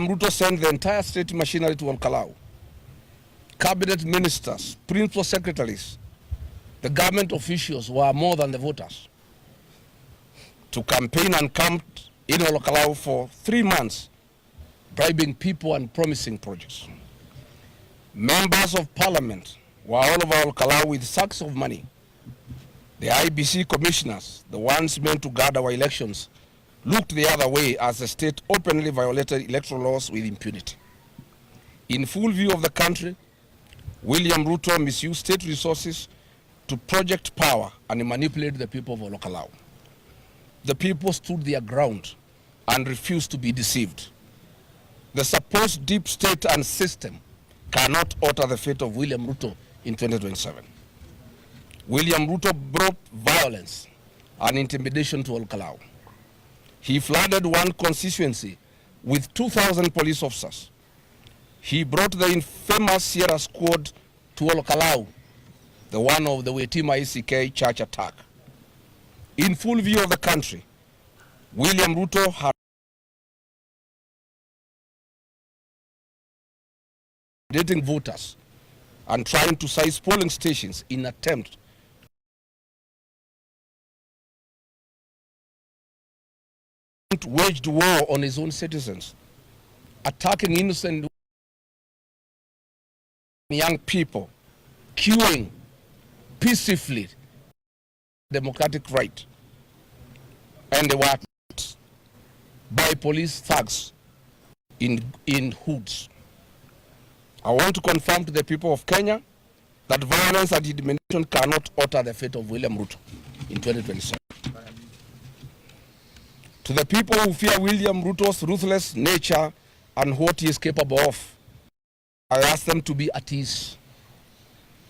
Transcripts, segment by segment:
William Ruto sent the entire state machinery to Kalou. Cabinet ministers, principal secretaries, the government officials were more than the voters to campaign and camped in Kalou for 3 months, bribing people and promising projects. Members of parliament were all over Kalou with sacks of money. The IBC commissioners, the ones meant to guard our elections, looked the other way as the state openly violated electoral laws with impunity. In full view of the country, William Ruto misused state resources to project power and manipulate the people of Kalou. The people stood their ground and refused to be deceived. The supposed deep state and system cannot alter the fate of William Ruto in 2027. William Ruto brought violence and intimidation to Kalou. He flooded one constituency with 2,000 police officers. He brought the infamous Sierra Squad to Kalou, the one of the Wetima ECK church attack. In full view of the country, William Ruto had dating voters and trying to seize polling stations in attempt waged war on his own citizens, attacking innocent young people, queuing peacefully democratic right, and they were attacked by police thugs in hoods. I want to confirm to the people of Kenya that violence and intimidation cannot alter the fate of William Ruto in 2027. To the people who fear William Ruto's ruthless nature and what he is capable of, I ask them to be at ease.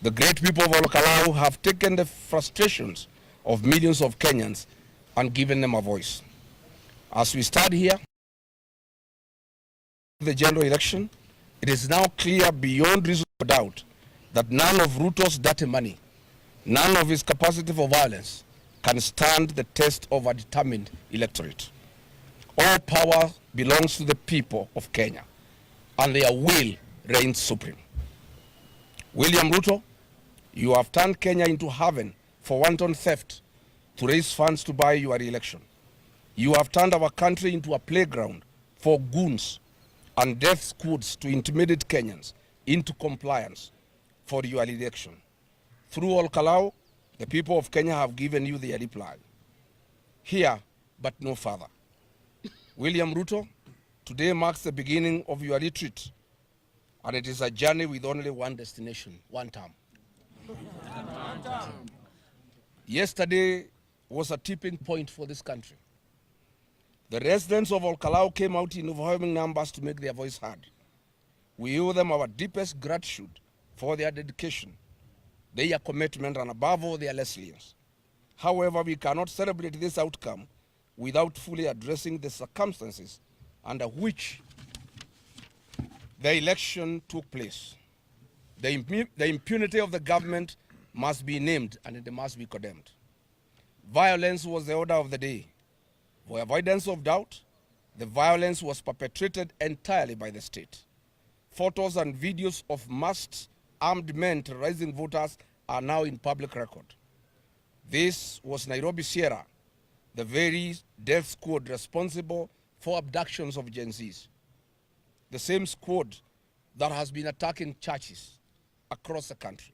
The great people of Kalou have taken the frustrations of millions of Kenyans and given them a voice. As we stand here, the general election, it is now clear beyond reasonable doubt that none of Ruto's dirty money, none of his capacity for violence can stand the test of a determined electorate. All power belongs to the people of Kenya, and their will reigns supreme. William Ruto, you have turned Kenya into heaven for wanton theft to raise funds to buy your re-election. You have turned our country into a playground for goons and death squads to intimidate Kenyans into compliance for your election. Through all Kalou, the people of Kenya have given you their reply. Here, but no further. William Ruto, today marks the beginning of your retreat, and it is a journey with only one destination, one term. Yesterday was a tipping point for this country. The residents of Kalou came out in overwhelming numbers to make their voice heard. We owe them our deepest gratitude for their dedication, their commitment, and above all, their resilience. However, we cannot celebrate this outcome without fully addressing the circumstances under which the election took place. The impunity of the government must be named and it must be condemned. Violence was the order of the day. For avoidance of doubt, the violence was perpetrated entirely by the state. Photos and videos of masked armed men terrorizing voters are now in public record. This was Nairobi Sierra, the very death squad responsible for abductions of Gen Zs. The same squad that has been attacking churches across the country.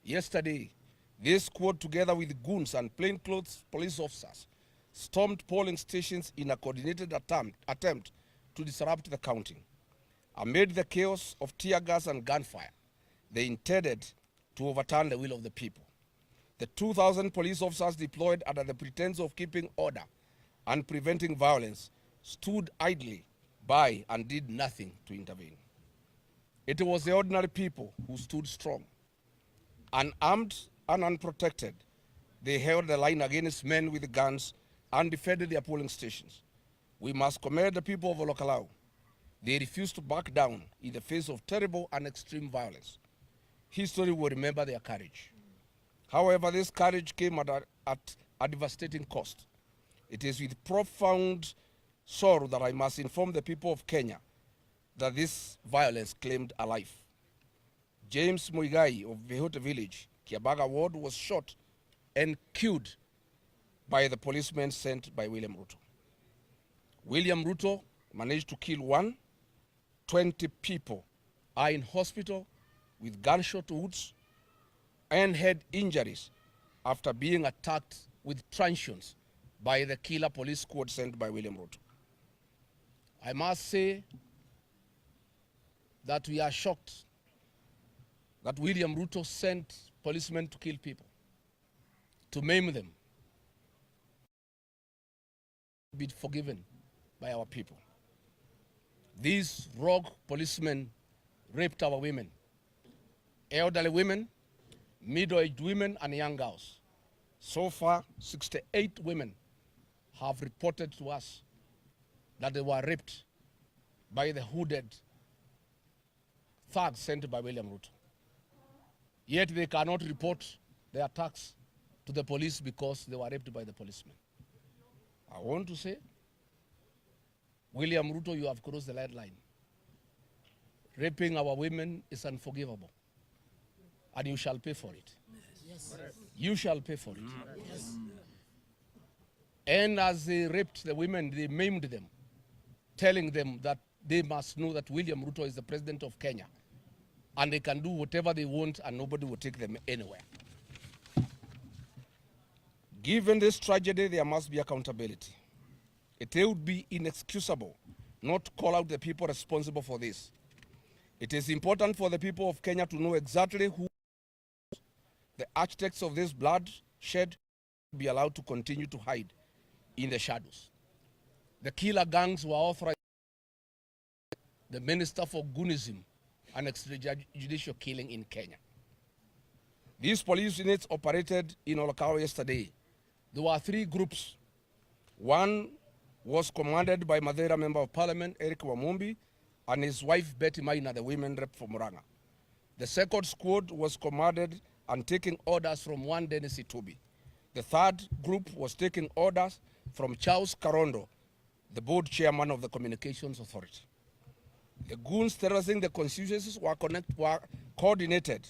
Yesterday, this squad, together with goons and plainclothes police officers, stormed polling stations in a coordinated attempt to disrupt the counting. Amid the chaos of tear gas and gunfire, they intended to overturn the will of the people. The 2,000 police officers deployed under the pretense of keeping order and preventing violence stood idly by and did nothing to intervene. It was the ordinary people who stood strong. Unarmed and unprotected, they held the line against men with guns and defended their polling stations. We must commend the people of Kalou. They refused to back down in the face of terrible and extreme violence. History will remember their courage. However, this courage came at a devastating cost. It is with profound sorrow that I must inform the people of Kenya that this violence claimed a life. James Muigai of Vehote Village, Kiabaga Ward, was shot and killed by the policemen sent by William Ruto. William Ruto managed to kill 20 people are in hospital with gunshot wounds and head injuries after being attacked with truncheons by the killer police squad sent by William Ruto. I must say that we are shocked that William Ruto sent policemen to kill people, to maim them, be forgiven by our people. These rogue policemen raped our women, elderly women, middle-aged women, and young girls. So far, 68 women have reported to us that they were raped by the hooded thugs sent by William Ruto. Yet they cannot report the attacks to the police because they were raped by the policemen. I want to say, William Ruto, you have crossed the red line. Raping our women is unforgivable, and you shall pay for it. Yes. You shall pay for it. Yes. And as they raped the women, they maimed them, telling them that they must know that William Ruto is the president of Kenya, and they can do whatever they want and nobody will take them anywhere. Given this tragedy, there must be accountability. It would be inexcusable not to call out the people responsible for this. It is important for the people of Kenya to know exactly who the architects of this bloodshed be allowed to continue to hide in the shadows. The killer gangs were authorized by the Minister for Goonism and extrajudicial killing in Kenya. These police units operated in Kalou yesterday. There were 3 groups. One was commanded by Madeira Member of Parliament Eric Wamumbi and his wife Betty Maina, the women rep for Muranga. The second squad was commanded and taking orders from one Dennis Itubi. The third group was taking orders from Charles Karondo, the board chairman of the Communications Authority. The goons terrorizing the constituencies were coordinated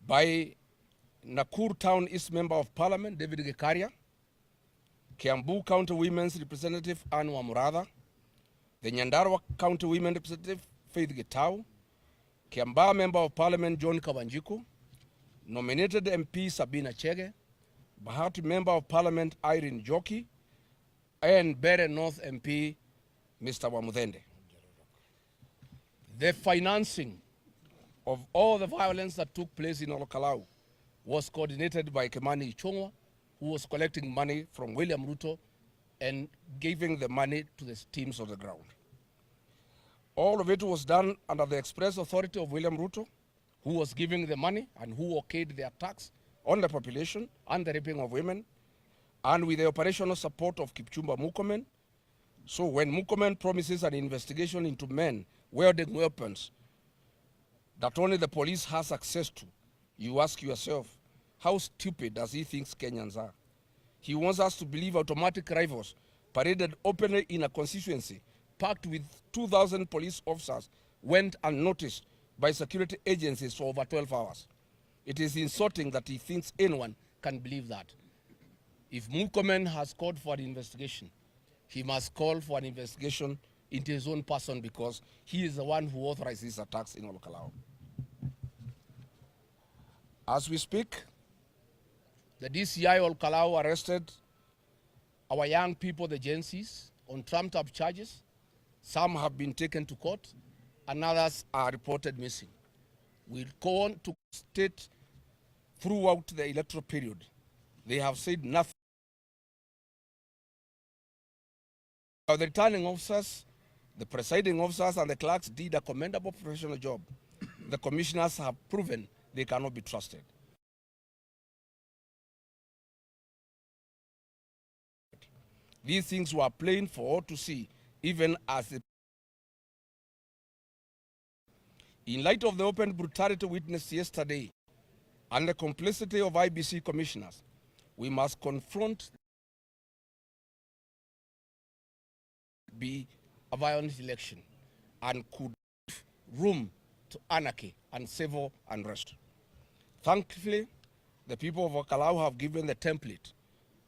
by Nakuru Town East Member of Parliament David Gekaria, Kiambu County Women's Representative Anne Wamuratha, the Nyandarua County Women Representative Faith Gitau, Kiambaa Member of Parliament John Kawanjiku, nominated MP Sabina Chege, Bahati Member of Parliament Irene Joki, and Bere North MP Mr. Wamudhende. The financing of all the violence that took place in Kalou was coordinated by Kimani Ichung'wa, who was collecting money from William Ruto and giving the money to the teams on the ground. All of it was done under the express authority of William Ruto, who was giving the money and who okayed the attacks on the population and the raping of women, and with the operational support of Kipchumba Murkomen. So when Murkomen promises an investigation into men wielding weapons that only the police has access to, you ask yourself, how stupid does he think Kenyans are? He wants us to believe automatic rifles paraded openly in a constituency packed with 2,000 police officers went unnoticed by security agencies for over 12 hours. It is insulting that he thinks anyone can believe that. If Murkomen has called for an investigation, he must call for an investigation into his own person because he is the one who authorized these attacks in Kalou. As we speak, the DCI Kalou arrested our young people, the Gen Zs, on trumped-up charges. Some have been taken to court, and others are reported missing. We'll go on to state throughout the electoral period. They have said nothing. The returning officers, the presiding officers, and the clerks did a commendable professional job. The commissioners have proven they cannot be trusted. These things were plain for all to see, even as the... In light of the open brutality witnessed yesterday and the complicity of IBC commissioners, we must confront be a violent election and could give room to anarchy and civil unrest. Thankfully, the people of Kalou have given the template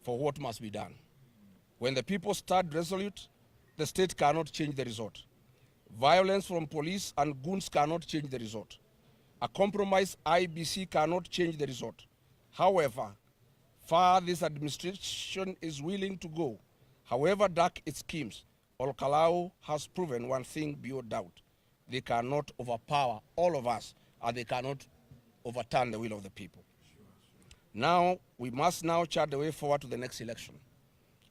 for what must be done. When the people stand resolute, the state cannot change the result. Violence from police and goons cannot change the result. A compromised IBC cannot change the result. However, far this administration is willing to go, however dark its schemes, Kalou has proven one thing beyond doubt. They cannot overpower all of us, and they cannot overturn the will of the people. Now, we must now chart the way forward to the next election.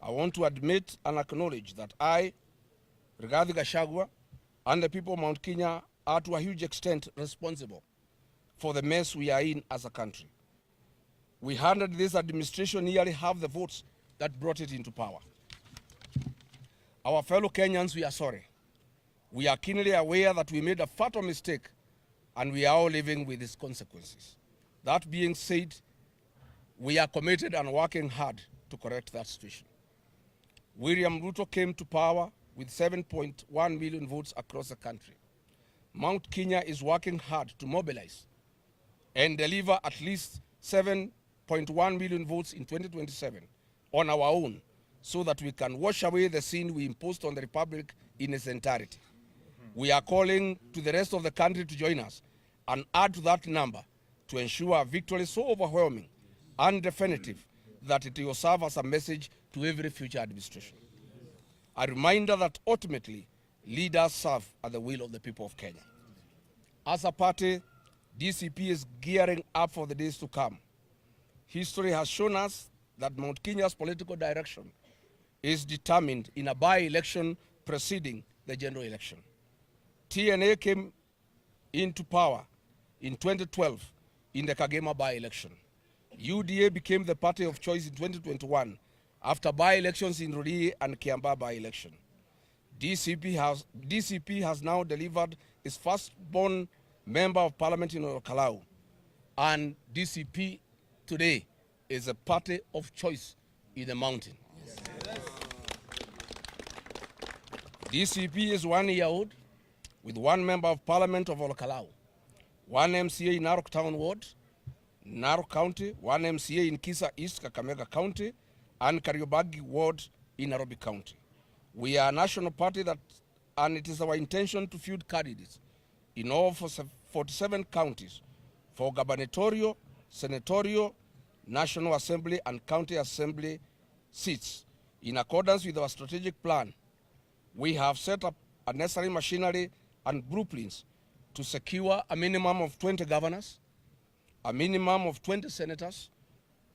I want to admit and acknowledge that I, regarding Gachagua, and the people of Mount Kenya are to a huge extent responsible for the mess we are in as a country. We handed this administration nearly half the votes that brought it into power. Our fellow Kenyans, we are sorry. We are keenly aware that we made a fatal mistake and we are all living with its consequences. That being said, we are committed and working hard to correct that situation. William Ruto came to power with 7.1 million votes across the country. Mount Kenya is working hard to mobilize and deliver at least 7.1 million votes in 2027 on our own so that we can wash away the sin we imposed on the Republic in its entirety. We are calling to the rest of the country to join us and add to that number to ensure a victory so overwhelming and definitive that it will serve as a message to every future administration. A reminder that ultimately leaders serve at the will of the people of Kenya. As a party, DCP is gearing up for the days to come. History has shown us that Mount Kenya's political direction is determined in a by-election preceding the general election. TNA came into power in 2012 in the Kagema by-election. UDA became the party of choice in 2021 after by-elections in Rurii and Kiambaa by-election. DCP has now delivered its first-born member of parliament in Kalou, and DCP today is a party of choice in the mountain. DCP is 1 year old with one member of parliament of Kalou, one MCA in Narok Town Ward, Narok County, one MCA in Kisa East, Kakamega County, and Kariobangi Ward in Nairobi County. We are a national party and it is our intention to field candidates in all 47 counties for gubernatorial, senatorial, National Assembly, and County Assembly seats. In accordance with our strategic plan, we have set up a necessary machinery and blueprints to secure a minimum of 20 governors, a minimum of 20 senators,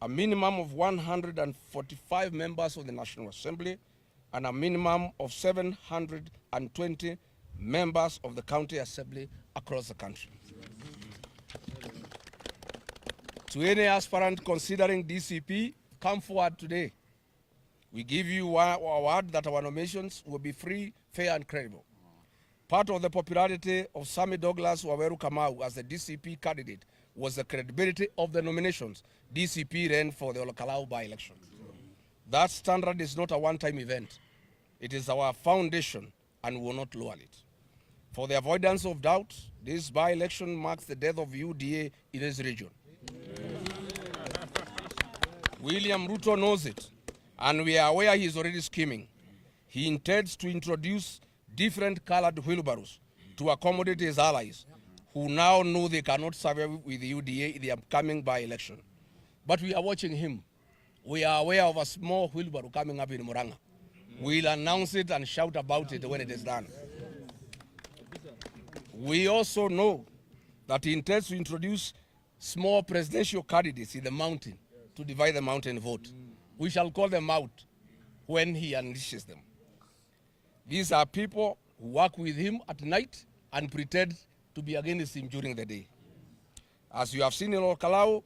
a minimum of 145 members of the National Assembly, and a minimum of 720 members of the County Assembly across the country. To any aspirant considering DCP, come forward today. We give you our word that our nominations will be free, fair, and credible. Part of the popularity of Sammy Douglas Waweru Kamau as the DCP candidate was the credibility of the nominations DCP ran for the Kalou by-election. That standard is not a one-time event. It is our foundation and we will not lower it. For the avoidance of doubt, this by-election marks the death of UDA in this region. William Ruto knows it, and we are aware he is already scheming. He intends to introduce different colored wheelbarrows to accommodate his allies, who now know they cannot survive with the UDA in the upcoming by-election. But we are watching him. We are aware of a small wheelbarrow coming up in Muranga. We'll announce it and shout about it when it is done. We also know that he intends to introduce small presidential candidates in the mountain to divide the mountain vote. We shall call them out when he unleashes them. These are people who work with him at night and pretend to be against him during the day. As you have seen in Kalou,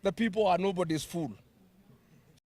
the people are nobody's fool.